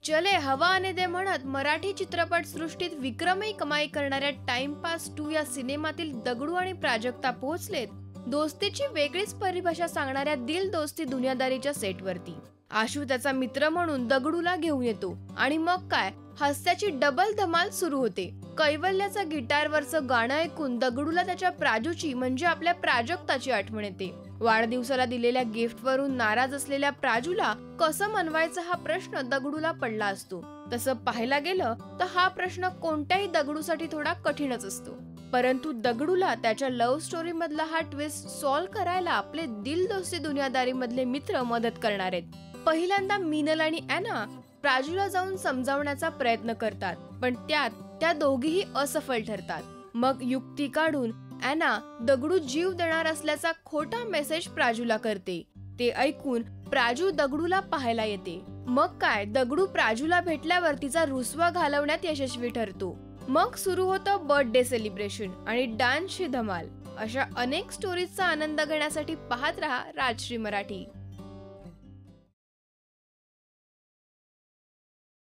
चले हवा आने दे म्हणत मराठी चित्रपट सृष्टीत विक्रमी कमाई करणाऱ्या टाइमपास 2 या सिनेमातील दगडू आणि प्राजक्ता पोहोचलेत दोस्तीची वेगळीच परिभाषा सांगणाऱ्या दिल दोस्ती दुनियादारीच्या सेटवरती। आशू त्याचा मित्र म्हणून दगडूला घेऊन येतो आणि मग काय हास्याची डबल धमाल सुरू होते। कैवल्याचा गिटारवरचं गाणं ऐकून दगडूला त्याच्या प्राजूची म्हणजे आपल्या प्राजक्ताची आठवण येते। वाढदिवसाला दिलेल्या गिफ्ट वरून नाराज असलेल्या प्राजूला कसं मनवायचं हा प्रश्न दगडूला पडला असतो। तसं पाहायला गेलं तर हा प्रश्न कोणत्याही दगडूसाठी थोडा कठीणच असतो, परंतु दगडूला त्याच्या लव्ह स्टोरी मधला हा ट्विस्ट सॉल्व्ह करायला आपले दिल दोस्ती दुनियादारी मधले मित्र मदत करणार आहेत। पहिल्यांदा मीनल आणि ॲना प्राजूला जाऊन समजावण्याचा प्रयत्न करतात, पण त्यात त्या दोघीही असफल ठरतात। मग युक्ती काढून ॲना दगडू जीव देणार असल्याचा खोटा मेसेज प्राजूला करते। ते ऐकून प्राजू दगडूला पाहायला येते। मग काय दगडू प्राजूला भेटल्यावर तिचा रुसवा घालवण्यात यशस्वी ठरतो। मग सुरू होतं बर्थडे सेलिब्रेशन आणि डान्सची धमाल। अशा अनेक स्टोरीजचा आनंद घेण्यासाठी पाहत रहा राजश्री मराठी।